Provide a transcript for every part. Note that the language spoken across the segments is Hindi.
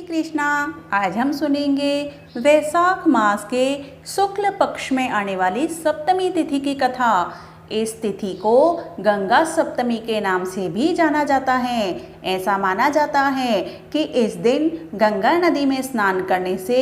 कृष्णा। आज हम सुनेंगे वैशाख मास के शुक्ल पक्ष में आने वाली सप्तमी तिथि की कथा। इस तिथि को गंगा सप्तमी के नाम से भी जाना जाता है। ऐसा माना जाता है कि इस दिन गंगा नदी में स्नान करने से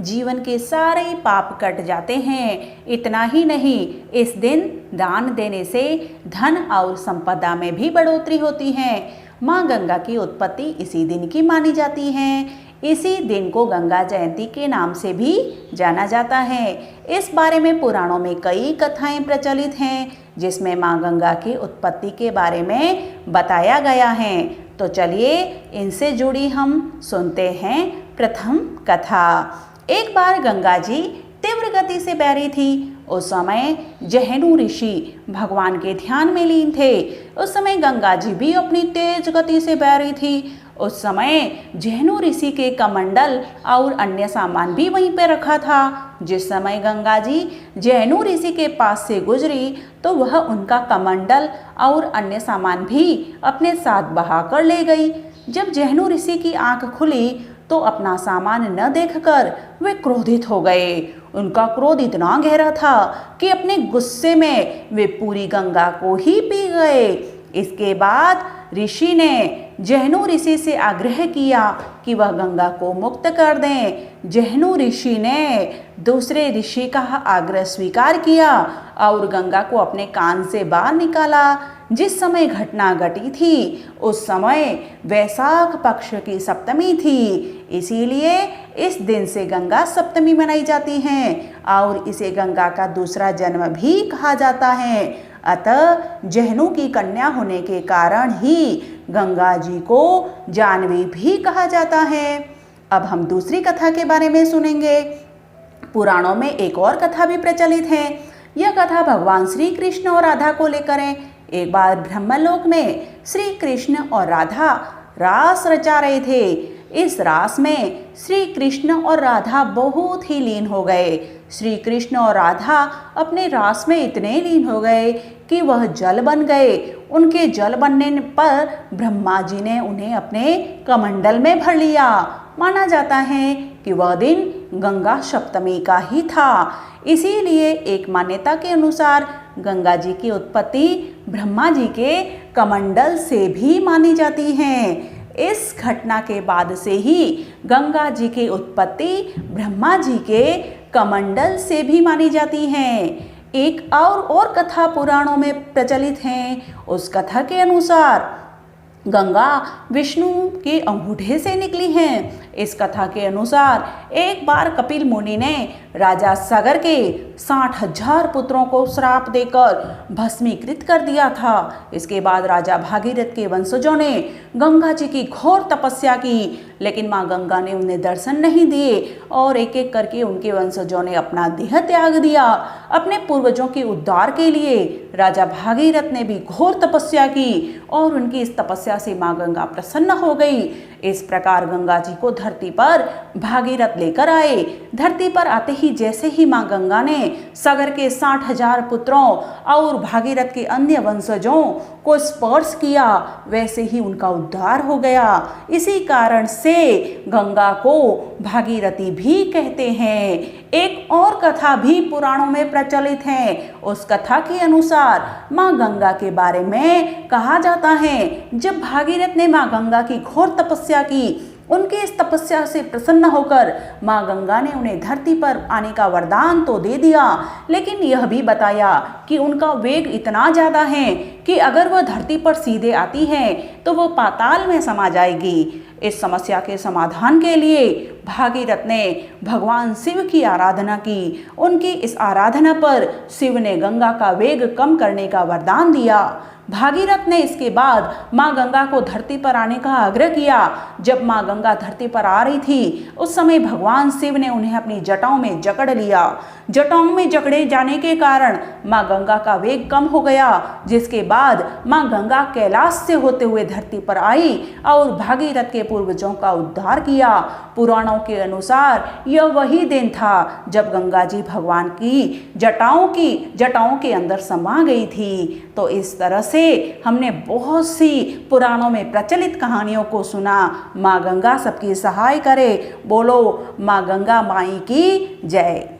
जीवन के सारे पाप कट जाते हैं। इतना ही नहीं, इस दिन दान देने से धन और संपदा में भी बढ़ोतरी होती है। माँ गंगा की उत्पत्ति इसी दिन की मानी जाती है। इसी दिन को गंगा जयंती के नाम से भी जाना जाता है। इस बारे में पुराणों में कई कथाएं प्रचलित हैं, जिसमें माँ गंगा की उत्पत्ति के बारे में बताया गया है। तो चलिए इनसे जुड़ी हम सुनते हैं प्रथम कथा। एक बार गंगा जी तीव्र गति से बह रही थी। उस समय जहनु ऋषि भगवान के ध्यान में लीन थे। उस समय गंगा जी भी अपनी तेज गति से बह रही थी। उस समय जहनु ऋषि के कमंडल और अन्य सामान भी वहीं पर रखा था। जिस समय गंगा जी जहनु ऋषि के पास से गुजरी तो वह उनका कमंडल और अन्य सामान भी अपने साथ बहा कर ले गई। जब जहनु ऋषि की आंख खुली तो अपना सामान न देखकर वे क्रोधित हो गए। उनका क्रोध इतना गहरा था कि अपने गुस्से में वे पूरी गंगा को ही पी गए। इसके बाद ऋषि ने जहनु ऋषि से आग्रह किया कि वह गंगा को मुक्त कर दें। जहनु ऋषि ने दूसरे ऋषि का आग्रह स्वीकार किया और गंगा को अपने कान से बाहर निकाला। जिस समय घटना घटी थी उस समय वैशाख पक्ष की सप्तमी थी, इसीलिए इस दिन से गंगा सप्तमी मनाई जाती है और इसे गंगा का दूसरा जन्म भी कहा जाता है। अतः जहनु की कन्या होने के कारण ही गंगा जी को जाह्नवी भी कहा जाता है। अब हम दूसरी कथा के बारे में सुनेंगे। पुराणों में एक और कथा भी प्रचलित है। यह कथा भगवान श्री कृष्ण और राधा को लेकर है। एक बार ब्रह्मलोक में श्री कृष्ण और राधा रास रचा रहे थे। इस रास में श्री कृष्ण और राधा बहुत ही लीन हो गए। श्री कृष्ण और राधा अपने रास में इतने लीन हो गए कि वह जल बन गए। उनके जल बनने पर ब्रह्मा जी ने उन्हें अपने कमंडल में भर लिया। माना जाता है कि वह दिन गंगा सप्तमी का ही था। इसीलिए एक मान्यता के अनुसार गंगा जी की उत्पत्ति ब्रह्मा जी के कमंडल से भी मानी जाती है। इस घटना के बाद से ही गंगा जी की उत्पत्ति ब्रह्मा जी के कमंडल से भी मानी जाती है। एक और कथा पुराणों में प्रचलित है। उस कथा के अनुसार गंगा विष्णु के अंगूठे से निकली है। इस कथा के अनुसार एक बार कपिल मुनि ने राजा सगर के 60,000 पुत्रों को श्राप देकर भस्मीकृत कर दिया था। इसके बाद राजा भागीरथ के वंशजों ने गंगा जी की घोर तपस्या की, लेकिन माँ गंगा ने उन्हें दर्शन नहीं दिए और एक एक करके उनके वंशजों ने अपना देह त्याग दिया। अपने पूर्वजों के उद्धार के लिए राजा भागीरथ ने भी घोर तपस्या की और उनकी इस तपस्या से माँ गंगा प्रसन्न हो गई। इस प्रकार गंगा जी को धरती पर भागीरथ लेकर आए। धरती पर आते ही जैसे ही माँ गंगा ने सगर के 60,000 पुत्रों और भागीरथ के अन्य वंशजों को स्पर्श किया, वैसे ही उनका उद्धार हो गया। इसी कारण से गंगा को भागीरथी भी कहते हैं। एक और कथा भी पुराणों में प्रचलित है। उस कथा के अनुसार माँ गंगा के बारे में कहा जाता है, जब भागीरथ ने माँ गंगा की घोर तपस्या की, उनकी इस तपस्या से प्रसन्न होकर माँ गंगा ने उन्हें धरती पर आने का वरदान तो दे दिया, लेकिन यह भी बताया कि उनका वेग इतना ज़्यादा है कि अगर वह धरती पर सीधे आती है तो वह पाताल में समा जाएगी। इस समस्या के समाधान के लिए भागीरथ ने भगवान शिव की आराधना की। उनकी इस आराधना पर शिव ने गंगा का वेग कम करने का वरदान दिया। भागीरथ ने इसके बाद माँ गंगा को धरती पर आने का आग्रह किया। जब माँ गंगा धरती पर आ रही थी उस समय भगवान शिव ने उन्हें अपनी जटाओं में जकड़ लिया। जटाओं में जकड़े जाने के कारण माँ गंगा का वेग कम हो गया, जिसके बाद माँ गंगा कैलाश से होते हुए धरती पर आई और भागीरथ के पूर्वजों का उद्धार किया। पुराणों के अनुसार यह वही दिन था जब गंगा जी भगवान की जटाओं के अंदर समा गई थी। तो इस तरह से ऐसे हमने बहुत सी पुराणों में प्रचलित कहानियों को सुना। माँ गंगा सबकी सहाय करे। बोलो माँ गंगा माई की जय।